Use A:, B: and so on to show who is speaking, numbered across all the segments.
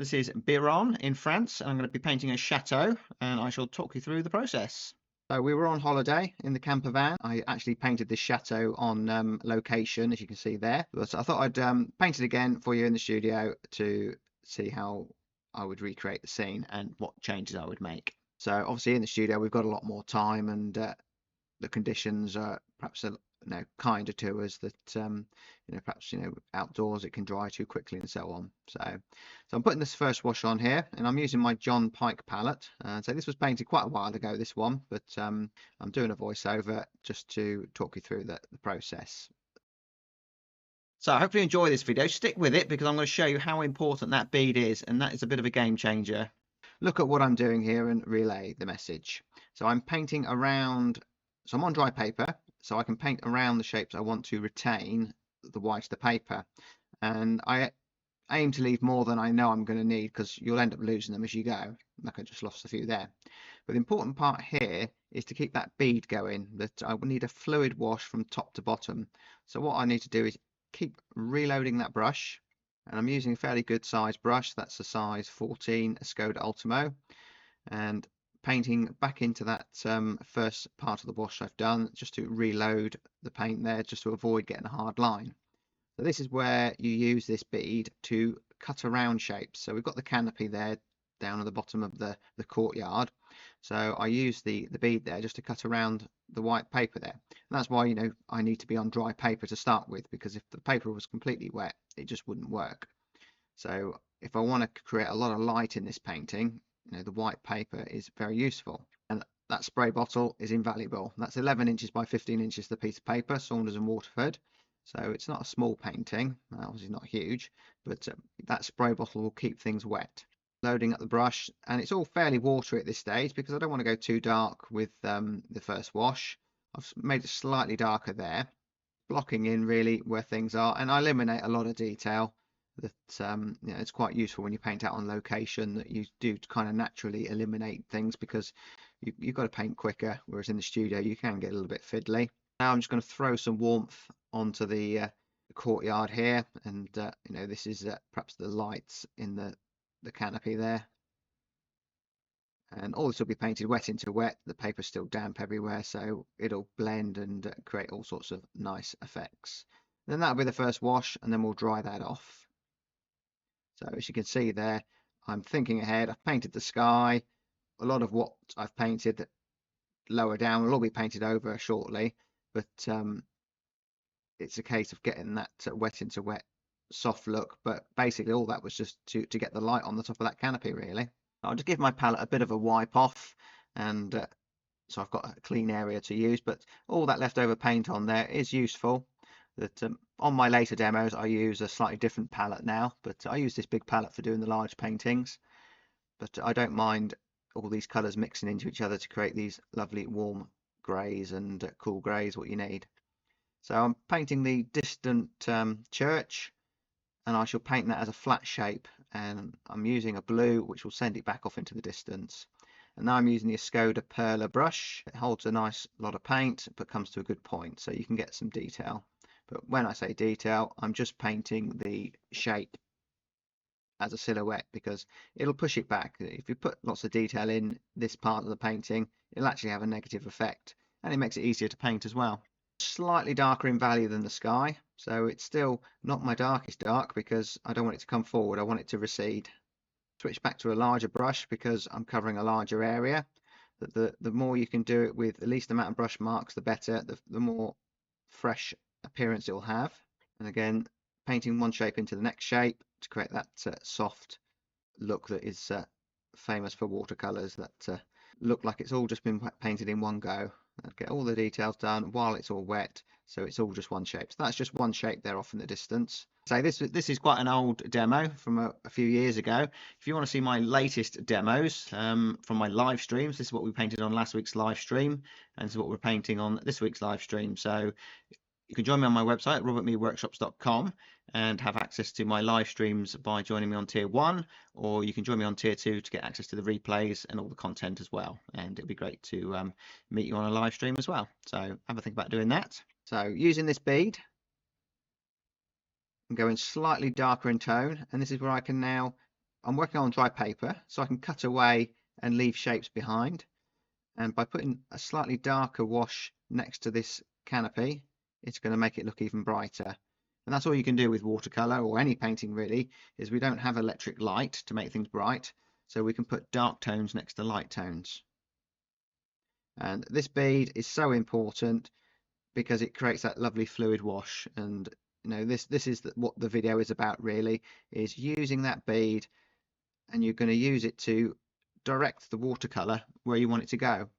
A: This is Biron in France, and I'm going to be painting a chateau, and I shall talk you through the process. So we were on holiday in the camper van. I actually painted this chateau on location, as you can see there. But I thought I'd paint it again for you in the studio to see how I would recreate the scene and what changes I would make. So obviously in the studio we've got a lot more time, and the conditions are perhaps kinder to us, that perhaps outdoors it can dry too quickly and so on. So I'm putting this first wash on here, and I'm using my John Pike palette. So this was painted quite a while ago, this one, but I'm doing a voiceover just to talk you through the process. So I hope you enjoy this video. Stick with it because I'm going to show you how important that bead is, and that is a bit of a game changer. Look at what I'm doing here and relay the message. So I'm painting around, so I'm on dry paper, so I can paint around the shapes I want to retain the white of the paper. And I aim to leave more than I know I'm going to need, because you'll end up losing them as you go. Like I just lost a few there. But the important part here is to keep that bead going, that I will need a fluid wash from top to bottom. So what I need to do is keep reloading that brush. And I'm using a fairly good size brush. That's a size 14 Skoda Ultimo. And painting back into that first part of the wash I've done, just to reload the paint there, just to avoid getting a hard line. So this is where you use this bead to cut around shapes. So we've got the canopy there down at the bottom of the courtyard. So I use the bead there just to cut around the white paper there. And that's why I need to be on dry paper to start with, because if the paper was completely wet, it just wouldn't work. So if I want to create a lot of light in this painting, the white paper is very useful. And that spray bottle is invaluable. That's 11 inches by 15 inches the piece of paper, Saunders and Waterford. So it's not a small painting, obviously not huge, but that spray bottle will keep things wet. Loading up the brush, and it's all fairly watery at this stage because I don't want to go too dark with the first wash. I've made it slightly darker there, blocking in really where things are, and I eliminate a lot of detail. That it's quite useful when you paint out on location, that you do kind of naturally eliminate things, because you've got to paint quicker, whereas in the studio you can get a little bit fiddly. Now I'm just going to throw some warmth onto the courtyard here, and this is perhaps the lights in the canopy there, and all this will be painted wet into wet. The paper's still damp everywhere, so it'll blend and create all sorts of nice effects. Then that'll be the first wash, and then we'll dry that off. So as you can see there, I'm thinking ahead. I've painted the sky. A lot of what I've painted lower down will all be painted over shortly, but it's a case of getting that wet into wet soft look. But basically all that was just to get the light on the top of that canopy, really. I'll just give my palette a bit of a wipe off, and so I've got a clean area to use, but all that leftover paint on there is useful. That on my later demos I use a slightly different palette now, but I use this big palette for doing the large paintings. But I don't mind all these colours mixing into each other to create these lovely warm greys and cool greys, what you need. So I'm painting the distant church, and I shall paint that as a flat shape, and I'm using a blue which will send it back off into the distance. And now I'm using the Skoda Perla brush. It holds a nice lot of paint but comes to a good point, so you can get some detail. But when I say detail, I'm just painting the shape as a silhouette, because it'll push it back. If you put lots of detail in this part of the painting, it'll actually have a negative effect, and it makes it easier to paint as well. Slightly darker in value than the sky, so it's still not my darkest dark, because I don't want it to come forward, I want it to recede. Switch back to a larger brush because I'm covering a larger area. The more you can do it with the least amount of brush marks, the better, the more fresh appearance it will have. And again, painting one shape into the next shape to create that soft look that is famous for watercolours, that look like it's all just been painted in one go. I'll get all the details done while it's all wet, so it's all just one shape. So that's just one shape there off in the distance. So this is quite an old demo from a few years ago. If you want to see my latest demos from my live streams, this is what we painted on last week's live stream, and this is what we're painting on this week's live stream. So you can join me on my website, robertmeeworkshops.com, and have access to my live streams by joining me on tier 1, or you can join me on tier 2 to get access to the replays and all the content as well. And it'd be great to meet you on a live stream as well. So have a think about doing that. So using this bead, I'm going slightly darker in tone, and this is where I can now I'm working on dry paper, so I can cut away and leave shapes behind. And by putting a slightly darker wash next to this canopy, it's going to make it look even brighter. And that's all you can do with watercolor or any painting really, is we don't have electric light to make things bright, so we can put dark tones next to light tones. And this bead is so important because it creates that lovely fluid wash. And this is what the video is about really, is using that bead, and you're going to use it to direct the watercolor where you want it to go.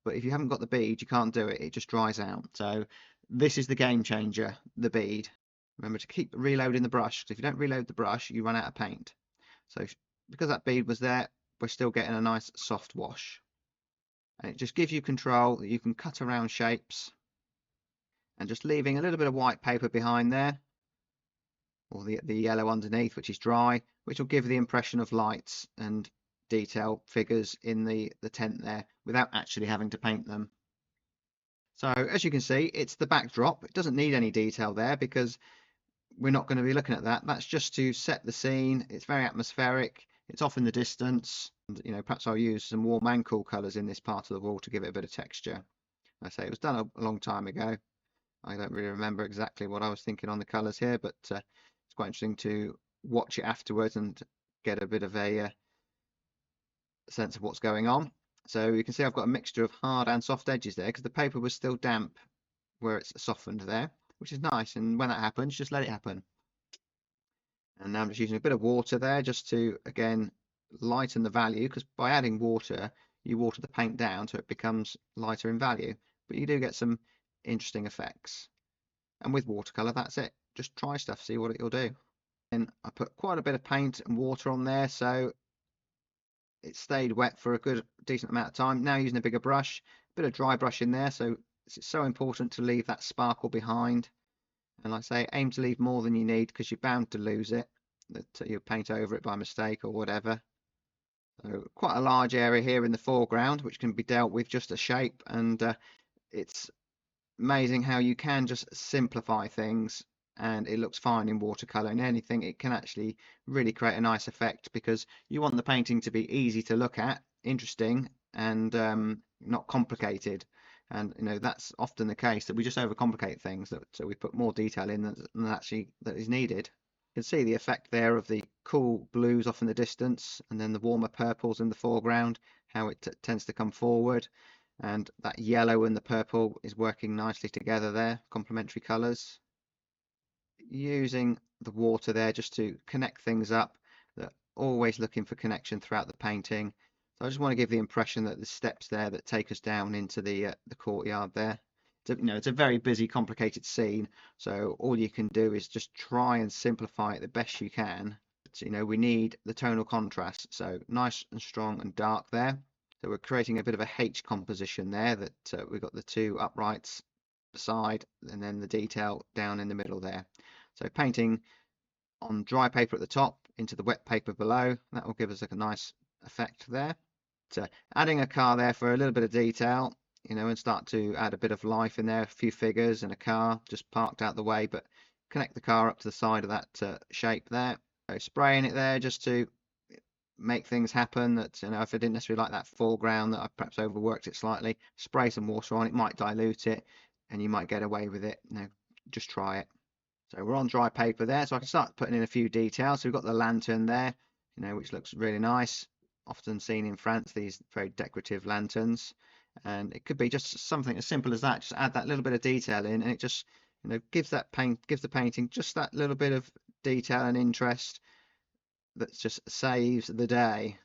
A: But if you haven't got the bead, you can't do it. It just dries out. So this is the game changer, the bead. Remember to keep reloading the brush, because if you don't reload the brush, you run out of paint. So because that bead was there, we're still getting a nice soft wash. And it just gives you control that you can cut around shapes, and just leaving a little bit of white paper behind there, or the yellow underneath, which is dry, which will give the impression of lights and detail figures in the tent there without actually having to paint them. So as you can see, it's the backdrop. It doesn't need any detail there because we're not going to be looking at that. That's just to set the scene. It's very atmospheric. It's off in the distance. And, perhaps I'll use some warm and cool colours in this part of the wall to give it a bit of texture. I say it was done a long time ago. I don't really remember exactly what I was thinking on the colours here, but it's quite interesting to watch it afterwards and get a bit of a sense of what's going on. So you can see I've got a mixture of hard and soft edges there because the paper was still damp where it's softened there, which is nice. And when that happens, just let it happen. And now I'm just using a bit of water there just to, again, lighten the value, because by adding water, you water the paint down so it becomes lighter in value. But you do get some interesting effects. And with watercolor, that's it. Just try stuff, see what it'll do. And I put quite a bit of paint and water on there, so it stayed wet for a good decent amount of time. Now using a bigger brush, a bit of dry brush in there, so it's so important to leave that sparkle behind. And like I say, aim to leave more than you need because you're bound to lose it, that you'll paint over it by mistake or whatever. So quite a large area here in the foreground, which can be dealt with just a shape, and it's amazing how you can just simplify things and it looks fine in watercolor. And anything, it can actually really create a nice effect because you want the painting to be easy to look at, interesting, and not complicated. And that's often the case, that we just overcomplicate things, so we put more detail in than actually that is needed. You can see the effect there of the cool blues off in the distance and then the warmer purples in the foreground, how it tends to come forward, and that yellow and the purple is working nicely together there, complementary colours. Using the water there just to connect things up, that always looking for connection throughout the painting. So I just want to give the impression that the steps there that take us down into the courtyard there. It's a very busy, complicated scene, so all you can do is just try and simplify it the best you can. But, we need the tonal contrast, so nice and strong and dark there. So we're creating a bit of a H composition there, that we've got the two uprights beside and then the detail down in the middle there. So painting on dry paper at the top into the wet paper below, that will give us a nice effect there. So adding a car there for a little bit of detail, and start to add a bit of life in there, a few figures and a car just parked out the way, but connect the car up to the side of that shape there. So spraying it there just to make things happen. That if I didn't necessarily like that foreground, that I perhaps overworked it slightly, spray some water on it, might dilute it and you might get away with it. Just try it. So we're on dry paper there, so I can start putting in a few details. So we've got the lantern there, which looks really nice, often seen in France, these very decorative lanterns. And it could be just something as simple as that, just add that little bit of detail in, and it just gives the painting just that little bit of detail and interest that just saves the day.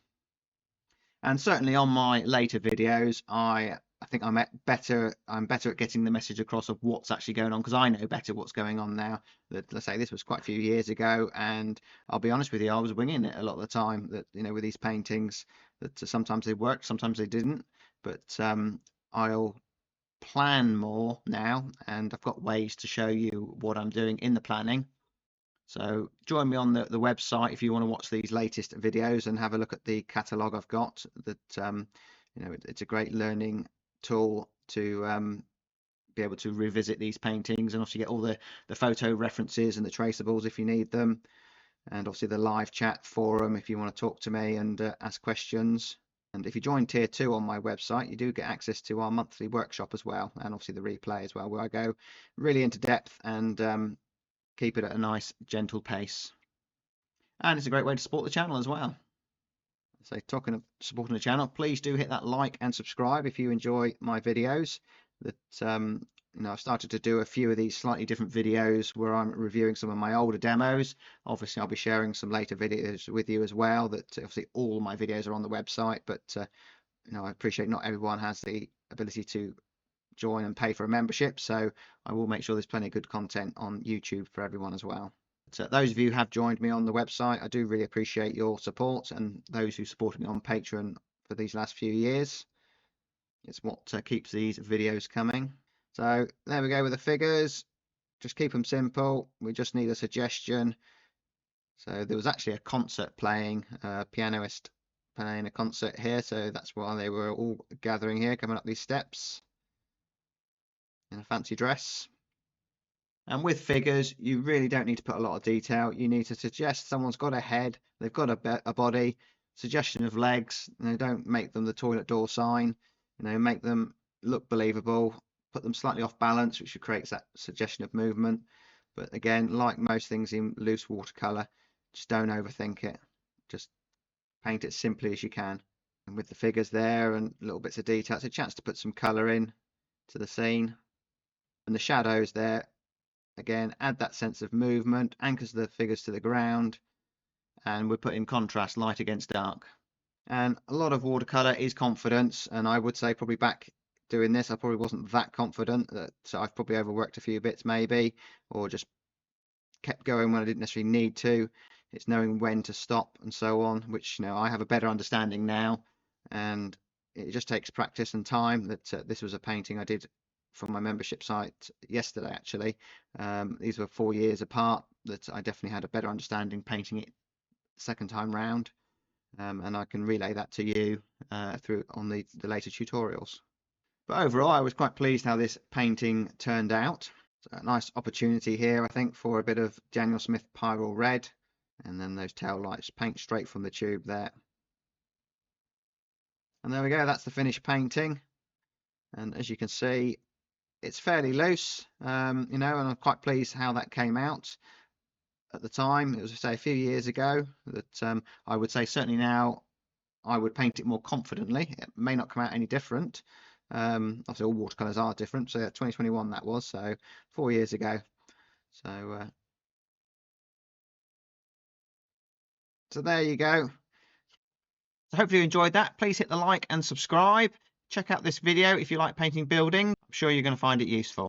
A: And certainly on my later videos, I think I'm better at getting the message across of what's actually going on, because I know better what's going on now. That, let's say, this was quite a few years ago, and I'll be honest with you, I was winging it a lot of the time. That with these paintings, that sometimes they worked, sometimes they didn't. But I'll plan more now, and I've got ways to show you what I'm doing in the planning. So join me on the website if you want to watch these latest videos and have a look at the catalogue I've got. That it's a great learning tool to be able to revisit these paintings, and also get all the photo references and the traceables if you need them. and obviously the live chat forum if you want to talk to me and ask questions. And if you join tier 2 on my website, you do get access to our monthly workshop as well, and obviously the replay as well, where I go really into depth and keep it at a nice gentle pace. And it's a great way to support the channel as well. So talking of supporting the channel, please do hit that like and subscribe if you enjoy my videos. That I've started to do a few of these slightly different videos where I'm reviewing some of my older demos. Obviously, I'll be sharing some later videos with you as well. That obviously all my videos are on the website, but I appreciate not everyone has the ability to join and pay for a membership, so I will make sure there's plenty of good content on YouTube for everyone as well. So those of you who have joined me on the website, I do really appreciate your support, and those who supported me on Patreon for these last few years. It's what keeps these videos coming. So there we go with the figures. Just keep them simple. We just need a suggestion. So there was actually a concert playing, a pianist playing a concert here, so that's why they were all gathering here, coming up these steps in a fancy dress. And with figures, you really don't need to put a lot of detail. You need to suggest someone's got a head, they've got a body, suggestion of legs. Don't make them the toilet door sign. Make them look believable. Put them slightly off balance, which creates that suggestion of movement. But again, like most things in loose watercolor, just don't overthink it. Just paint it simply as you can. And with the figures there and little bits of detail, it's a chance to put some color in to the scene. And the shadows there, again, add that sense of movement, anchors the figures to the ground, and we're putting contrast, light against dark. And a lot of watercolor is confidence, and I would say probably back doing this, I probably wasn't that confident, so I've probably overworked a few bits maybe, or just kept going when I didn't necessarily need to. It's knowing when to stop and so on, which I have a better understanding now, and it just takes practice and time. That this was a painting I did from my membership site yesterday actually. These were 4 years apart, that I definitely had a better understanding painting it second time round, and I can relay that to you through on the later tutorials. But overall, I was quite pleased how this painting turned out. So a nice opportunity here, I think, for a bit of Daniel Smith Pyrrole Red, and then those tail lights paint straight from the tube there. And there we go, that's the finished painting. And as you can see, it's fairly loose, and I'm quite pleased how that came out. At the time, it was, say, a few years ago, that I would say certainly now I would paint it more confidently. It may not come out any different. Obviously all watercolors are different, so 2021 that was, so 4 years ago. So there you go. So hopefully you enjoyed that. Please hit the like and subscribe. Check out this video if you like painting buildings. I'm sure you're going to find it useful.